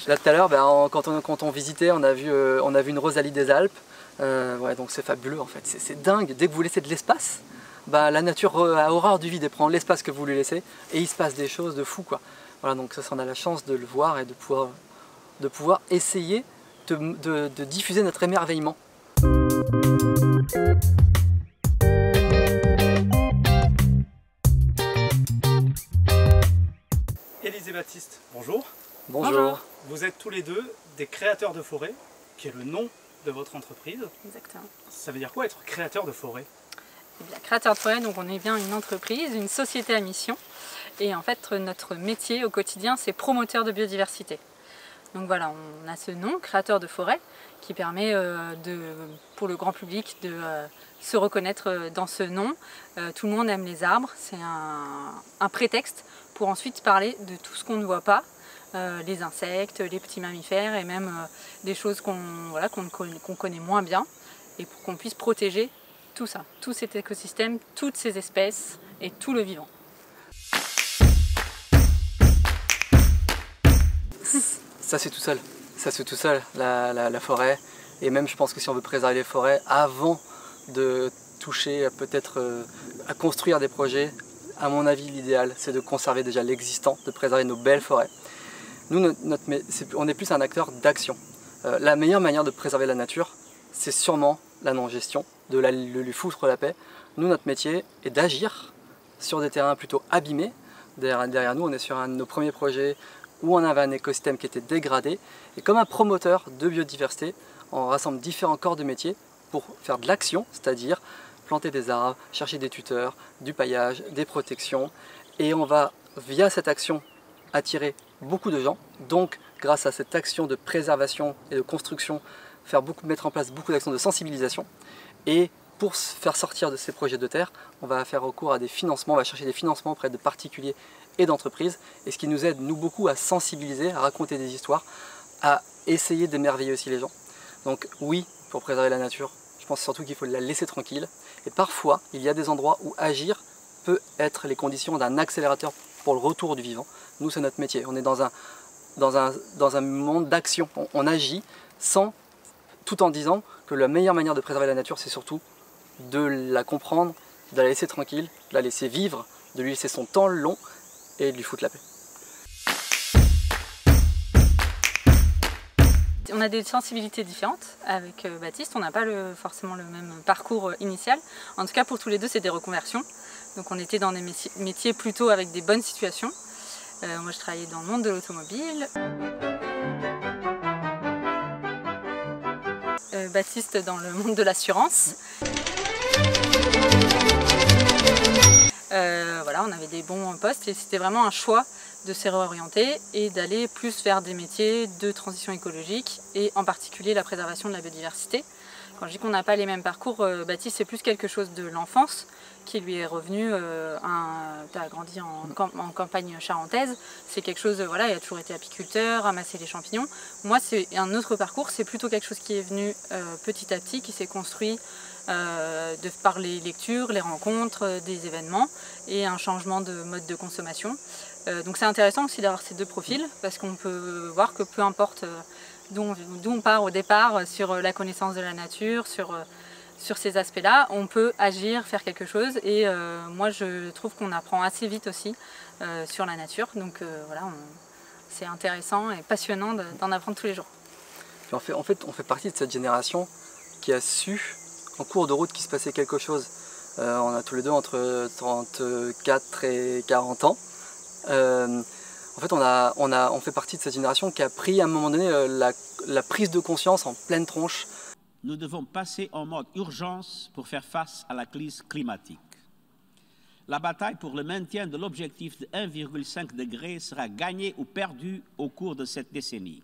Là tout à l'heure, quand on visitait, on a vu une rosalie des Alpes. Ouais, donc c'est fabuleux en fait, c'est dingue. Dès que vous laissez de l'espace, la nature a horreur du vide et prend l'espace que vous lui laissez et il se passe des choses de fou quoi. Voilà, donc ça on a la chance de le voir et de pouvoir essayer de diffuser notre émerveillement. Élise et Baptiste, bonjour. Bonjour. Vous êtes tous les deux des créateurs de forêt, qui est le nom de votre entreprise. Exactement. Ça veut dire quoi être créateur de forêt? Eh bien, créateur de forêt, donc on est bien une entreprise, une société à mission. Et en fait, notre métier au quotidien, c'est promoteur de biodiversité. Donc voilà, on a ce nom, créateur de forêt, qui permet pour le grand public de se reconnaître dans ce nom. Tout le monde aime les arbres, c'est un prétexte pour ensuite parler de tout ce qu'on ne voit pas, les insectes, les petits mammifères et même des choses qu'on connaît moins bien, et pour qu'on puisse protéger tout ça, tout cet écosystème, toutes ces espèces et tout le vivant. Ça c'est tout seul, la forêt. Et même je pense que si on veut préserver les forêts, avant de toucher peut-être à construire des projets, à mon avis l'idéal c'est de conserver déjà l'existant, de préserver nos belles forêts. Nous, on est plus un acteur d'action. La meilleure manière de préserver la nature, c'est sûrement la non-gestion, de lui foutre la paix. Nous, notre métier est d'agir sur des terrains plutôt abîmés. Derrière nous, on est sur un de nos premiers projets où on avait un écosystème qui était dégradé. Et comme un promoteur de biodiversité, on rassemble différents corps de métier pour faire de l'action, c'est-à-dire planter des arbres, chercher des tuteurs, du paillage, des protections. Et on va, via cette action, attirer beaucoup de gens. Donc, grâce à cette action de préservation et de construction, mettre en place beaucoup d'actions de sensibilisation. Et pour se faire sortir de ces projets de terre, on va faire recours à des financements, on va chercher des financements auprès de particuliers et d'entreprises. Et ce qui nous aide, nous, beaucoup à sensibiliser, à raconter des histoires, à essayer d'émerveiller aussi les gens. Donc oui, pour préserver la nature, je pense surtout qu'il faut la laisser tranquille. Et parfois, il y a des endroits où agir peut être les conditions d'un accélérateur pour le retour du vivant. Nous, c'est notre métier. On est dans un monde d'action. On agit tout en disant que la meilleure manière de préserver la nature, c'est surtout de la comprendre, de la laisser tranquille, de la laisser vivre, de lui laisser son temps long et de lui foutre la paix. On a des sensibilités différentes avec Baptiste, on n'a pas forcément le même parcours initial. En tout cas, pour tous les deux, c'est des reconversions. Donc on était dans des métiers plutôt avec des bonnes situations. Moi, je travaillais dans le monde de l'automobile. Baptiste dans le monde de l'assurance. Voilà, on avait des bons postes et c'était vraiment un choix de se réorienter et d'aller plus vers des métiers de transition écologique et en particulier la préservation de la biodiversité. Quand je dis qu'on n'a pas les mêmes parcours, Baptiste c'est plus quelque chose de l'enfance qui lui est revenu. Tu as grandi en campagne charentaise, c'est quelque chose, voilà, il a toujours été apiculteur, ramasser les champignons. Moi c'est un autre parcours, c'est plutôt quelque chose qui est venu petit à petit, qui s'est construit par les lectures, les rencontres, des événements et un changement de mode de consommation. Donc c'est intéressant aussi d'avoir ces deux profils parce qu'on peut voir que peu importe d'où on part au départ sur la connaissance de la nature, sur ces aspects-là, on peut agir, faire quelque chose et moi je trouve qu'on apprend assez vite aussi sur la nature. Donc voilà, c'est intéressant et passionnant d'en apprendre tous les jours. En fait, on fait partie de cette génération qui a su en cours de route qu'il se passait quelque chose. On a tous les deux entre 34 et 40 ans. En fait, on fait partie de cette génération qui a pris à un moment donné la prise de conscience en pleine tronche. Nous devons passer en mode urgence pour faire face à la crise climatique. La bataille pour le maintien de l'objectif de 1,5 degré sera gagnée ou perdue au cours de cette décennie.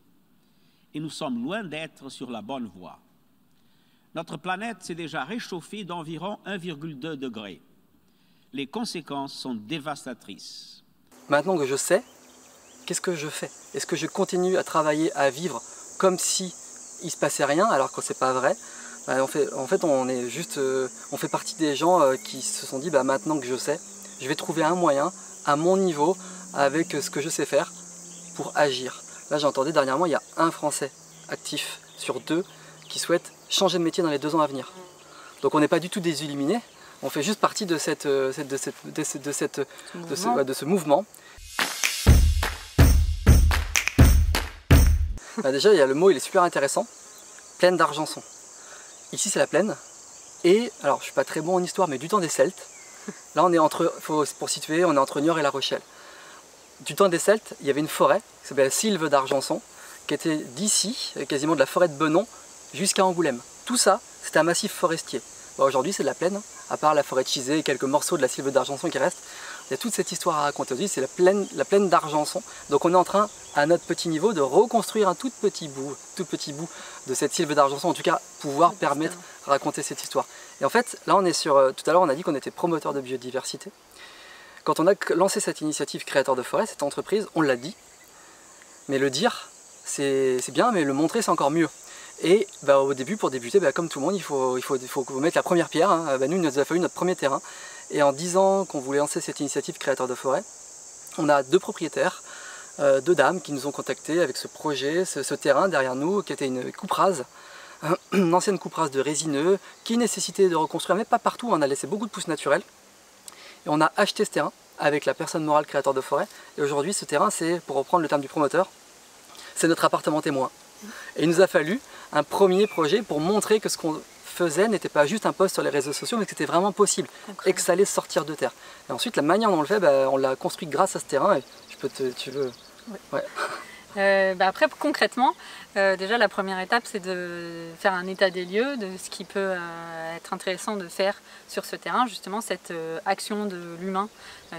Et nous sommes loin d'être sur la bonne voie. Notre planète s'est déjà réchauffée d'environ 1,2 degré. Les conséquences sont dévastatrices. Maintenant que je sais, qu'est-ce que je fais? Est-ce que je continue à travailler, à vivre comme si il ne se passait rien alors que c'est pas vrai? En fait, on fait partie des gens qui se sont dit maintenant que je sais, je vais trouver un moyen à mon niveau avec ce que je sais faire pour agir. Là j'entendais dernièrement, il y a un Français actif sur 2 qui souhaite changer de métier dans les 2 ans à venir. Donc on n'est pas du tout des illuminés, on fait juste partie de ce mouvement. Bah déjà, le mot il est super intéressant, plaine d'Argenson. Ici c'est la plaine, et alors je suis pas très bon en histoire, mais du temps des Celtes, là on est entre, pour situer, on est entre Niort et La Rochelle. Du temps des Celtes, il y avait une forêt qui s'appelle la Sylve d'Argenson, qui était d'ici, quasiment de la forêt de Benon, jusqu'à Angoulême. Tout ça, c'était un massif forestier. Bon, aujourd'hui c'est de la plaine, à part la forêt de Chizé et quelques morceaux de la Sylve d'Argenson qui restent. Il y a toute cette histoire à raconter. Aujourd'hui c'est la plaine d'Argenson. Donc on est en train, à notre petit niveau, de reconstruire un tout petit bout de cette Sylve d'Argenson, en tout cas pouvoir permettre de raconter cette histoire. Et en fait, là on est sur, tout à l'heure on a dit qu'on était promoteur de biodiversité. Quand on a lancé cette initiative Créateurs de Forêt, cette entreprise, on l'a dit, mais le dire c'est bien, mais le montrer c'est encore mieux. Et bah, au début, pour débuter, bah, comme tout le monde, il faut mettre la première pierre. Hein. Bah, nous, il nous a fallu notre premier terrain. Et en 10 ans qu'on voulait lancer cette initiative Créateurs de Forêt, on a 2 propriétaires, 2 dames qui nous ont contactés avec ce projet, ce terrain derrière nous, qui était une coupe rase, une ancienne coupe rase de résineux, qui nécessitait de reconstruire, mais pas partout, on a laissé beaucoup de pousses naturelles. Et on a acheté ce terrain avec la personne morale Créateur de Forêt. Et aujourd'hui, ce terrain, c'est, pour reprendre le terme du promoteur, c'est notre appartement témoin. Et il nous a fallu un premier projet pour montrer que ce qu'on faisait n'était pas juste un post sur les réseaux sociaux, mais que c'était vraiment possible et que ça allait sortir de terre. Et ensuite, la manière dont on le fait, bah, on l'a construit grâce à ce terrain. Et tu veux... Oui. Ouais. Après, concrètement, déjà la première étape, c'est de faire un état des lieux de ce qui peut être intéressant de faire sur ce terrain, justement cette action de l'humain.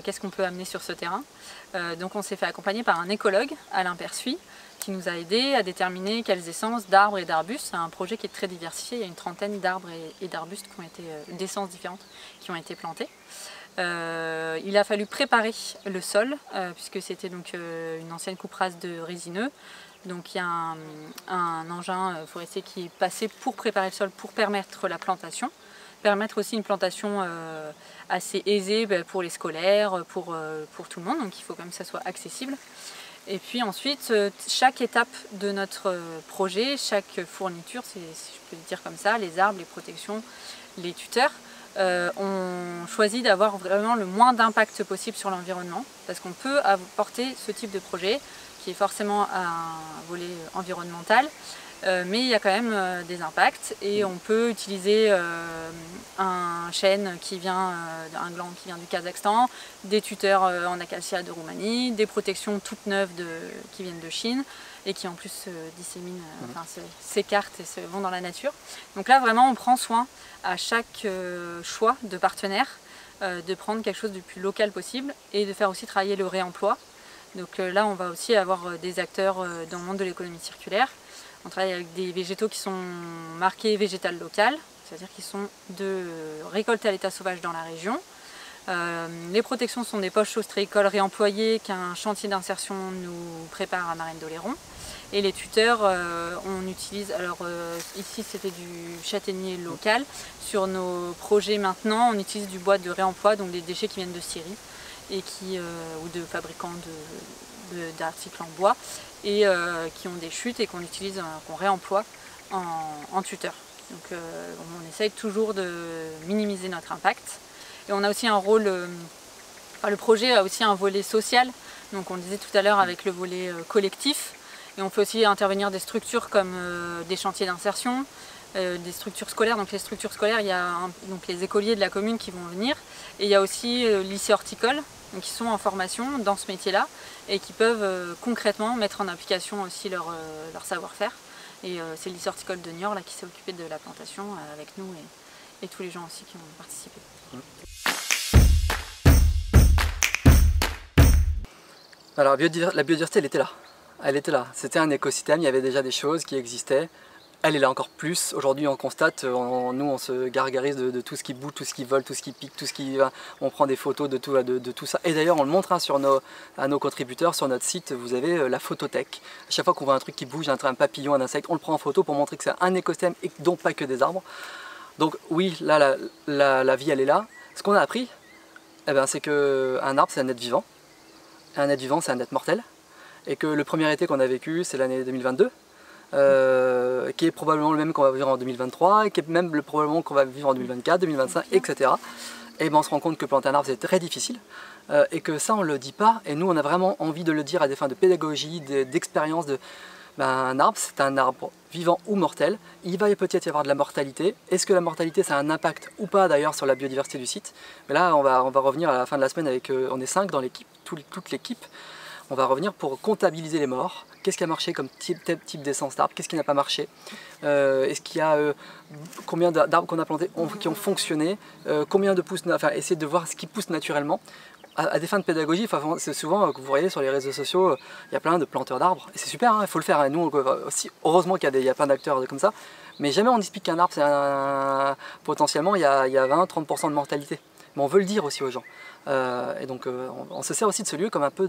Qu'est-ce qu'on peut amener sur ce terrain? Donc on s'est fait accompagner par un écologue, Alain Persuis, qui nous a aidé à déterminer quelles essences d'arbres et d'arbustes. C'est un projet qui est très diversifié, il y a une trentaine d'arbres et d'arbustes qui ont été, d'essences différentes qui ont été plantées. Il a fallu préparer le sol, puisque c'était donc une ancienne coupe rase de résineux. Donc il y a un engin forestier qui est passé pour préparer le sol, pour permettre la plantation. Permettre aussi une plantation assez aisée pour les scolaires, pour tout le monde, donc il faut quand même que ça soit accessible. Et puis ensuite, chaque étape de notre projet, chaque fourniture, si je peux le dire comme ça, les arbres, les protections, les tuteurs, on choisit d'avoir vraiment le moins d'impact possible sur l'environnement, parce qu'on peut apporter ce type de projet, qui est forcément un volet environnemental, mais il y a quand même des impacts, et on peut utiliser un chêne qui vient, un gland qui vient du Kazakhstan, des tuteurs en acacia de Roumanie, des protections toutes neuves qui viennent de Chine, et qui en plus se disséminent, s'écartent et se vont dans la nature. Donc là vraiment on prend soin à chaque choix de partenaire de prendre quelque chose du plus local possible et de faire aussi travailler le réemploi. Donc là on va aussi avoir des acteurs dans le monde de l'économie circulaire. On travaille avec des végétaux qui sont marqués végétal local, c'est-à-dire qu'ils sont récoltés à l'état sauvage dans la région. Les protections sont des poches ostréicoles réemployées qu'un chantier d'insertion nous prépare à Marraine d'Oléron. Et les tuteurs, on utilise, alors ici c'était du châtaignier local. Sur nos projets maintenant, on utilise du bois de réemploi, donc des déchets qui viennent de scierie et ou de fabricants d'articles en bois et qui ont des chutes et qu'on utilise, qu'on réemploie en tuteur. Donc on essaye toujours de minimiser notre impact. Et on a aussi un rôle, le projet a aussi un volet social, donc on le disait tout à l'heure avec le volet collectif, et on fait aussi intervenir des structures comme des chantiers d'insertion, des structures scolaires. Donc les structures scolaires, il y a donc les écoliers de la commune qui vont venir, et il y a aussi le lycée horticole, donc qui sont en formation dans ce métier-là, et qui peuvent concrètement mettre en application aussi leur savoir-faire. Et c'est le lycée horticole de Niort là, qui s'est occupé de la plantation avec nous et tous les gens aussi qui ont participé. Alors la biodiversité, elle était là. Elle était là. C'était un écosystème, il y avait déjà des choses qui existaient. Elle est là encore plus. Aujourd'hui, on constate, nous, on se gargarise de tout ce qui bouge, tout ce qui vole, tout ce qui pique, tout ce qui... On prend des photos de tout ça. Et d'ailleurs, on le montre à nos contributeurs sur notre site. Vous avez la photothèque. À chaque fois qu'on voit un truc qui bouge, un papillon, un insecte, on le prend en photo pour montrer que c'est un écosystème et donc pas que des arbres. Donc oui, là, la vie, elle est là. Ce qu'on a appris, c'est qu'un arbre, c'est un être vivant. Un être vivant, c'est un être mortel. et que le premier été qu'on a vécu, c'est l'année 2022, qui est probablement le même qu'on va vivre en 2023, et qui est même probablement qu'on va vivre en 2024, 2025, etc. Et ben on se rend compte que planter un arbre c'est très difficile, et que ça on ne le dit pas, et nous on a vraiment envie de le dire à des fins de pédagogie, d'expérience, un arbre c'est un arbre vivant ou mortel, il va peut-être y avoir de la mortalité. Est-ce que la mortalité ça a un impact ou pas d'ailleurs sur la biodiversité du site? Mais là on va revenir à la fin de la semaine avec, on est 5 dans l'équipe, toute l'équipe. On va revenir pour comptabiliser les morts. Qu'est-ce qui a marché comme type d'essence d'arbre? Qu'est-ce qui n'a pas marché? Est-ce qu'il y a combien d'arbres qu'on a plantés qui ont fonctionné? Combien de pousses, enfin essayer de voir ce qui pousse naturellement. À des fins de pédagogie, c'est souvent que vous voyez sur les réseaux sociaux, il y a plein de planteurs d'arbres. Et c'est super, il faut le faire. Hein. Nous, aussi, heureusement qu'il y a plein d'acteurs comme ça. Mais jamais on explique qu'un arbre, potentiellement, il y a 20-30% de mortalité. Mais on veut le dire aussi aux gens. Et donc, on se sert aussi de ce lieu comme un peu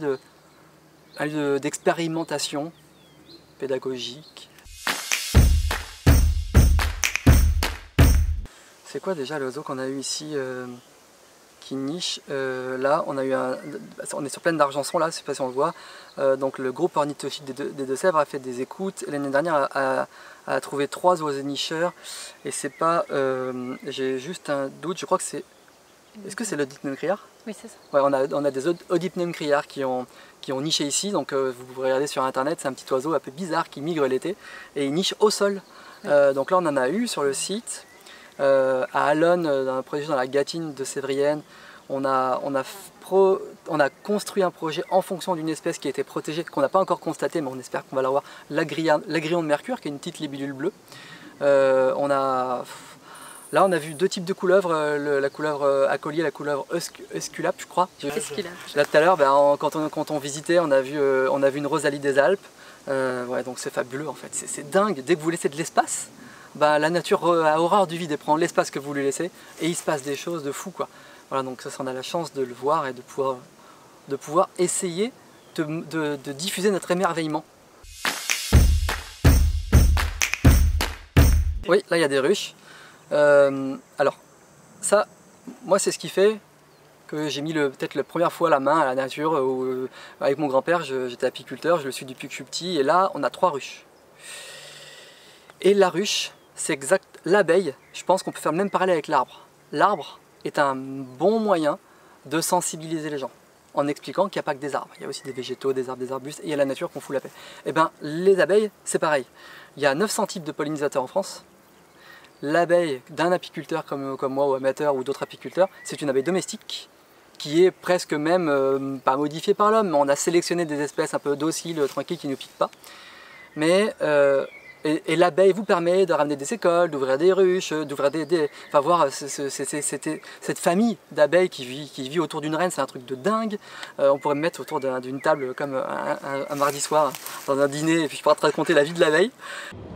d'expérimentation pédagogique. C'est quoi déjà l'oiseau qu'on a eu ici qui niche? Là, on est sur plaine d'Argenson, là, je ne sais pas si on le voit. Donc le groupe ornithochique des Deux-Sèvres a fait des écoutes. L'année dernière a trouvé 3 oiseaux nicheurs. Et c'est pas... j'ai juste un doute, je crois que c'est... Est-ce que c'est l'Odypneum criard? Oui, c'est ça. Ouais, on a des Odypneum criard qui ont niché ici, donc vous pouvez regarder sur internet, c'est un petit oiseau un peu bizarre qui migre l'été et il niche au sol. Oui. Donc là on en a eu sur le site, à Allonne, dans un projet dans la Gâtine de Sévrienne, on a construit un projet en fonction d'une espèce qui a été protégée, qu'on n'a pas encore constatée, mais on espère qu'on va l'avoir, l'agrillon de mercure, qui est une petite libellule bleue. Là, on a vu 2 types de couleuvres, la couleuvre acolyte et la couleuvre esculape, je crois. Là, tout à l'heure, quand on visitait, on a vu une rosalie des Alpes. Ouais, donc c'est fabuleux, en fait. C'est dingue. Dès que vous laissez de l'espace, la nature a horreur du vide et prend l'espace que vous lui laissez. Et il se passe des choses de fou, quoi. Voilà, donc ça, on a la chance de le voir et de pouvoir essayer de diffuser notre émerveillement. Oui, là, il y a des ruches. Alors, ça, moi c'est ce qui fait que j'ai mis peut-être la première fois la main à la nature. Avec mon grand-père, j'étais apiculteur, je le suis depuis que je suis petit, et là on a 3 ruches. Et la ruche, c'est exact, l'abeille, je pense qu'on peut faire le même parallèle avec l'arbre. L'arbre est un bon moyen de sensibiliser les gens, en expliquant qu'il n'y a pas que des arbres, il y a aussi des végétaux, des arbres, des arbustes, et il y a la nature qu'on fout la paix. Et bien, les abeilles, c'est pareil. Il y a 900 types de pollinisateurs en France. L'abeille d'un apiculteur comme moi ou amateur ou d'autres apiculteurs, c'est une abeille domestique qui est presque même pas modifiée par l'homme, mais on a sélectionné des espèces un peu dociles, tranquilles, qui ne piquent pas. Mais et l'abeille vous permet de ramener des écoles, d'ouvrir des ruches, d'ouvrir enfin voir cette famille d'abeilles qui vit autour d'une reine, c'est un truc de dingue. On pourrait me mettre autour d'une table comme un mardi soir dans un dîner et puis je pourrais te raconter la vie de l'abeille.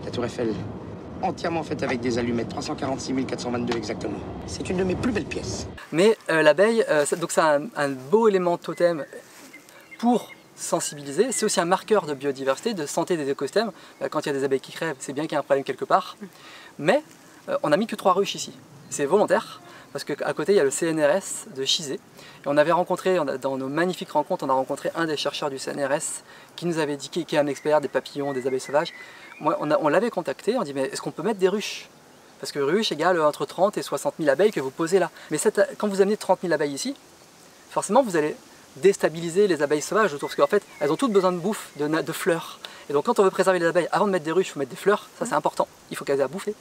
La tour Eiffel, entièrement faite avec des allumettes, 346 422 exactement. C'est une de mes plus belles pièces. Mais l'abeille, donc c'est un beau élément totem pour sensibiliser. C'est aussi un marqueur de biodiversité, de santé des écosystèmes. Quand il y a des abeilles qui crèvent, c'est bien qu'il y a un problème quelque part. Mais on n'a mis que 3 ruches ici. C'est volontaire, parce qu'à côté il y a le CNRS de Chizé. Et on avait rencontré, dans nos magnifiques rencontres, on a rencontré un des chercheurs du CNRS qui nous avait dit, qui est un expert des papillons, des abeilles sauvages. Moi, on l'avait contacté, on dit mais est-ce qu'on peut mettre des ruches? Parce que ruche égale entre 30 et 60 000 abeilles que vous posez là. Mais quand vous amenez 30 000 abeilles ici, forcément vous allez déstabiliser les abeilles sauvages autour, parce qu'en fait elles ont toutes besoin de bouffe, de fleurs. Et donc quand on veut préserver les abeilles, avant de mettre des ruches, il faut mettre des fleurs, ça c'est important, il faut qu'elles aient à bouffer.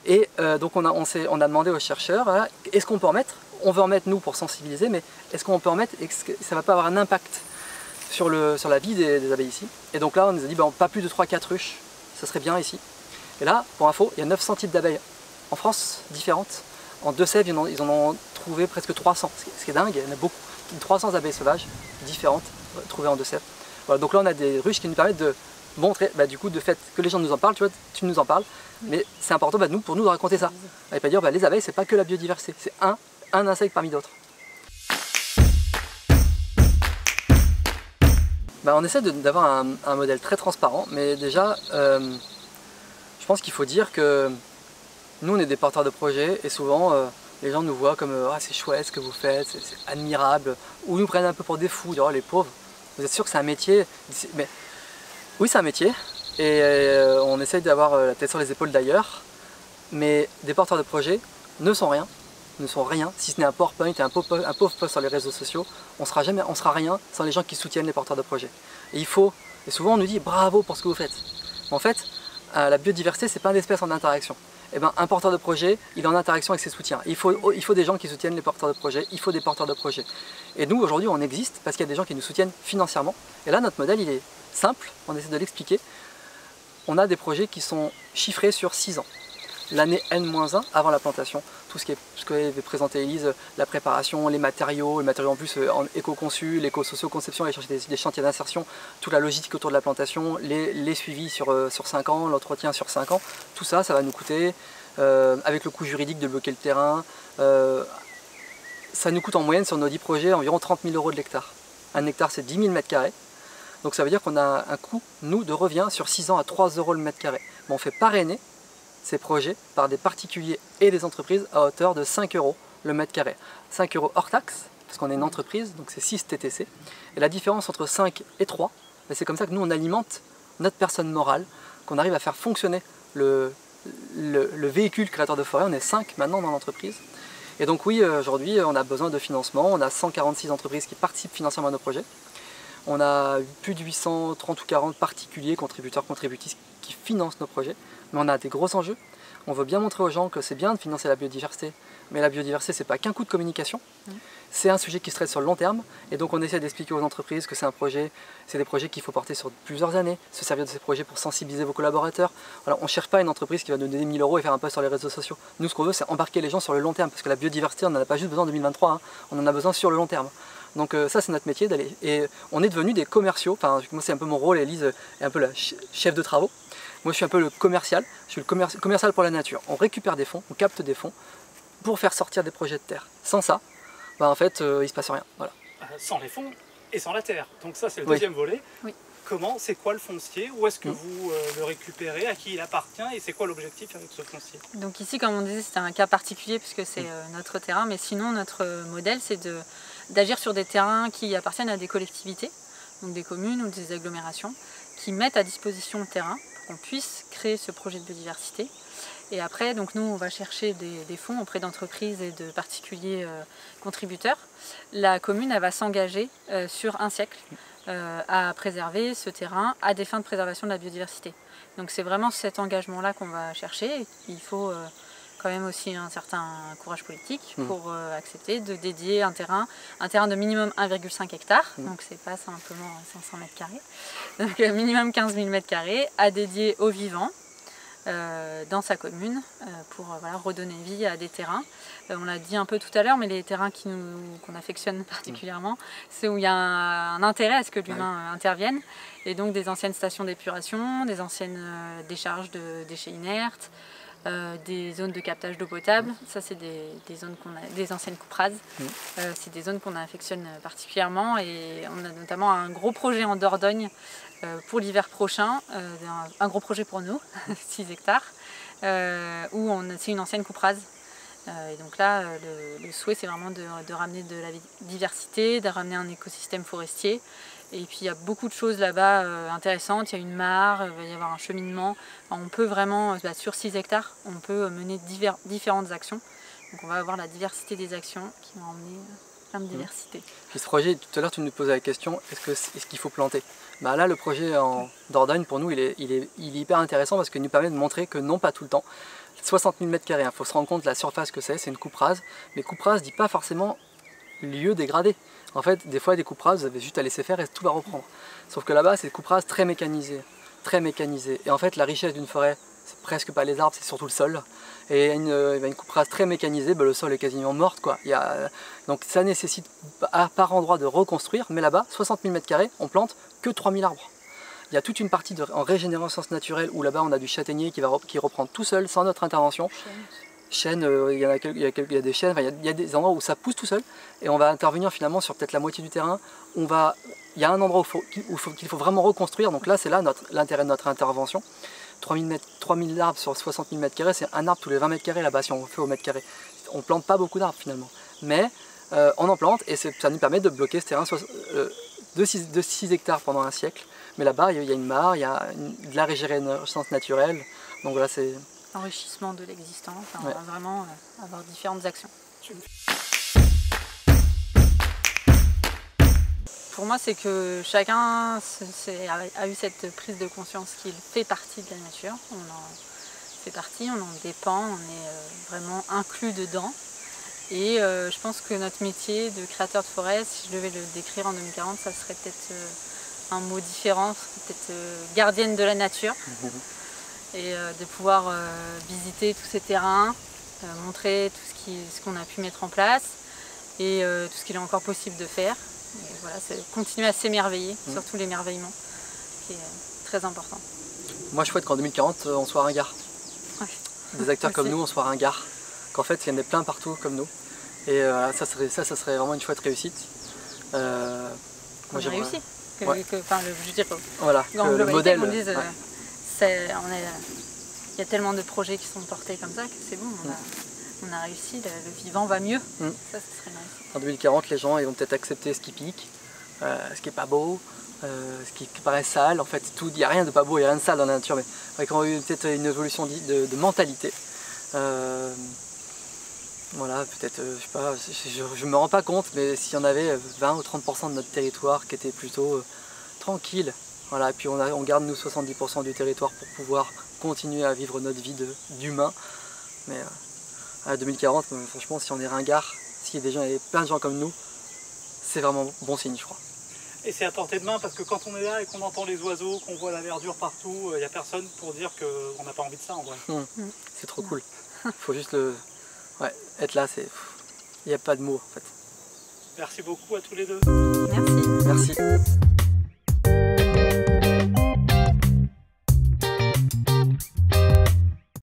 Et donc on a demandé aux chercheurs, voilà, est-ce qu'on peut en mettre? On veut en mettre nous pour sensibiliser, mais est-ce qu'on peut en mettre et que ça ne va pas avoir un impact sur la vie des abeilles ici? Et donc là on nous a dit pas plus de 3-4 ruches, ça serait bien ici. Et là, pour info, il y a 900 types d'abeilles en France, différentes. En Deux-Sèvres, ils en ont trouvé presque 300, ce qui est dingue, il y en a beaucoup. 300 abeilles sauvages différentes trouvées en Deux-Sèvres. Voilà, donc là on a des ruches qui nous permettent de montrer, du coup, de fait que les gens nous en parlent, tu vois, tu nous en parles, mais c'est important pour nous de raconter ça. Et pas dire, les abeilles, c'est pas que la biodiversité, c'est un insecte parmi d'autres. On essaie d'avoir un modèle très transparent, mais déjà, je pense qu'il faut dire que nous, on est des porteurs de projets, et souvent, les gens nous voient comme « Ah, c'est chouette ce que vous faites, c'est admirable », ou nous prennent un peu pour des fous, « Oh, les pauvres ». Vous êtes sûr que c'est un métier? Mais oui, c'est un métier, et on essaye d'avoir la tête sur les épaules d'ailleurs, mais des porteurs de projets ne sont rien, si ce n'est un PowerPoint et un pauvre post sur les réseaux sociaux. On sera rien sans les gens qui soutiennent les porteurs de projets. Et souvent on nous dit bravo pour ce que vous faites. En fait, la biodiversité, c'est pas une espèce en interaction. Et ben, un porteur de projet, il est en interaction avec ses soutiens. Il faut des gens qui soutiennent les porteurs de projets, il faut des porteurs de projets. Et nous, aujourd'hui, on existe parce qu'il y a des gens qui nous soutiennent financièrement. Et là, notre modèle, il est simple, on essaie de l'expliquer. On a des projets qui sont chiffrés sur 6 ans. L'année N-1 avant la plantation, ce qu'avait présenté Élise, la préparation, les matériaux en plus en éco-conçu, l'éco-socio-conception, les chantiers d'insertion, toute la logistique autour de la plantation, les suivis sur 5 ans, l'entretien sur 5 ans, tout ça, ça va nous coûter, avec le coût juridique de bloquer le terrain, ça nous coûte en moyenne sur nos 10 projets environ 30 000 € de l'hectare. Un hectare, c'est 10 000 m², donc ça veut dire qu'on a un coût, nous, de revient sur 6 ans à 3 € le mètre carré. Mais on fait parrainer ces projets par des particuliers et des entreprises à hauteur de 5 € le mètre carré. 5 € hors taxe, parce qu'on est une entreprise, donc c'est 6 TTC. Et la différence entre 5 et 3, c'est comme ça que nous on alimente notre personne morale, qu'on arrive à faire fonctionner le véhicule créateur de forêt. On est 5 maintenant dans l'entreprise. Et donc oui, aujourd'hui on a besoin de financement, on a 146 entreprises qui participent financièrement à nos projets. On a plus de 830 ou 40 particuliers, contributeurs, contributrices qui financent nos projets. Mais on a des gros enjeux. On veut bien montrer aux gens que c'est bien de financer la biodiversité, mais la biodiversité, c'est pas qu'un coup de communication. C'est un sujet qui se traite sur le long terme, et donc on essaie d'expliquer aux entreprises que c'est des projets qu'il faut porter sur plusieurs années, se servir de ces projets pour sensibiliser vos collaborateurs. Voilà, on ne cherche pas une entreprise qui va nous donner 1000 € et faire un post sur les réseaux sociaux. Nous, ce qu'on veut, c'est embarquer les gens sur le long terme, parce que la biodiversité, on n'en a pas juste besoin en 2023, hein, on en a besoin sur le long terme. Donc ça, c'est notre métier d'aller. Et on est devenus des commerciaux. Enfin, moi, c'est un peu mon rôle. Élise est un peu la chef de travaux. Moi, je suis un peu le commercial. Je suis le commercial pour la nature. On récupère des fonds, on capte des fonds pour faire sortir des projets de terre. Sans ça, bah, en fait, il se passe rien. Voilà. Sans les fonds et sans la terre. Donc ça, c'est le deuxième volet. Oui. Comment, c'est quoi le foncier? Où est-ce que vous le récupérez? À qui il appartient? Et c'est quoi l'objectif avec ce foncier? Donc ici, comme on disait, c'est un cas particulier puisque c'est notre terrain. Mais sinon, notre modèle, c'est d'agir sur des terrains qui appartiennent à des collectivités, donc des communes ou des agglomérations, qui mettent à disposition le terrain pour qu'on puisse créer ce projet de biodiversité. Et après, donc nous, on va chercher des fonds auprès d'entreprises et de particuliers contributeurs. La commune, elle va s'engager sur un siècle à préserver ce terrain à des fins de préservation de la biodiversité. Donc c'est vraiment cet engagement-là qu'on va chercher. Il faut quand même aussi un certain courage politique pour accepter de dédier un terrain de minimum 1,5 hectare, donc c'est pas simplement 500 m², donc minimum 15 000 m² à dédier aux vivants dans sa commune pour voilà, redonner vie à des terrains. On l'a dit un peu tout à l'heure, mais les terrains qu'on affectionne particulièrement, c'est où il y a un intérêt à ce que l'humain intervienne, et donc des anciennes stations d'épuration, des anciennes décharges de déchets inertes, des zones de captage d'eau potable. Ça, c'est des anciennes coupes rases. C'est des zones qu'on affectionne particulièrement, et on a notamment un gros projet en Dordogne pour l'hiver prochain, un gros projet pour nous, 6 hectares, où c'est une ancienne coupe rase. Et donc là, le souhait, c'est vraiment de ramener de la diversité, de ramener un écosystème forestier. Et puis il y a beaucoup de choses là-bas intéressantes. Il y a une mare, il va y avoir un cheminement. Enfin, on peut vraiment, sur 6 hectares, on peut mener différentes actions. Donc on va avoir la diversité des actions qui vont emmener plein de diversité. Et ce projet, tout à l'heure tu nous posais la question, est-ce qu'il faut planter? Bah là, le projet en Dordogne, pour nous, il est hyper intéressant parce qu'il nous permet de montrer que non, pas tout le temps. 60 000 m², il faut se rendre compte de la surface que c'est une coupe rase. Mais coupe rase ne dit pas forcément lieu dégradé. En fait, des fois, des coupes rases, vous avez juste à laisser faire et tout va reprendre. Sauf que là-bas, c'est des coupes rases très mécanisées. Très mécanisées. Et en fait, la richesse d'une forêt, c'est presque pas les arbres, c'est surtout le sol. Et une coupe rase très mécanisée, bah, le sol est quasiment mort, quoi. Donc ça nécessite par endroit de reconstruire, mais là-bas, 60 000 m², on plante que 3000 arbres. Il y a toute une partie en régénérescence naturelle où là-bas on a du châtaignier qui reprend tout seul, sans notre intervention. Chênes, il y a des chênes, il y a des endroits où ça pousse tout seul, et on va intervenir finalement sur peut-être la moitié du terrain. Il y a un endroit qu'il faut vraiment reconstruire, donc là c'est là l'intérêt de notre intervention. 3000 arbres sur 60 000 m², c'est un arbre tous les 20 m² là-bas si on fait au mètre carré. On ne plante pas beaucoup d'arbres finalement, mais on en plante, et ça nous permet de bloquer ce terrain de 6 hectares pendant un siècle. Mais là-bas, il y a une mare, il y a de la régénérescence naturelle. Donc voilà, c'est... Enrichissement de l'existant, enfin, ouais. On va vraiment avoir différentes actions. Pour moi, c'est que chacun a eu cette prise de conscience qu'il fait partie de la nature. On en fait partie, on en dépend, on est vraiment inclus dedans. Et je pense que notre métier de créateur de forêt, si je devais le décrire en 2040, ça serait peut-être un mot différent, peut-être gardienne de la nature. Et de pouvoir visiter tous ces terrains, montrer tout ce qu'on a pu mettre en place et tout ce qu'il est encore possible de faire. Et voilà, c'est continuer à s'émerveiller, surtout l'émerveillement, qui est très important. Moi je souhaite qu'en 2040 on soit ringards. Ouais. Des acteurs comme nous, on soit ringards. Qu'en fait il y en ait plein partout comme nous. Et ça serait vraiment une chouette réussite. On a réussi. Je veux dire, voilà, le modèle. On dise, il y a tellement de projets qui sont portés comme ça que c'est bon, on a réussi, le vivant va mieux. Ça serait nice. En 2040, les gens ils vont peut-être accepter ce qui pique, ce qui est pas beau, ce qui paraît sale. En fait, il n'y a rien de pas beau, il n'y a rien de sale dans la nature, mais avec peut-être une évolution de mentalité. Voilà, peut-être, je sais pas, je me rends pas compte, mais s'il y en avait 20 ou 30% de notre territoire qui était plutôt tranquille, voilà, et puis on garde nous 70% du territoire pour pouvoir continuer à vivre notre vie d'humain. Mais à 2040, franchement, si on est ringard, s'il y a plein de gens comme nous, c'est vraiment bon signe, je crois. Et c'est à portée de main parce que quand on est là et qu'on entend les oiseaux, qu'on voit la verdure partout, il n'y a personne pour dire qu'on n'a pas envie de ça en vrai. C'est trop cool. Il faut juste être là, il n'y a pas de mots en fait. Merci beaucoup à tous les deux. Merci. Merci.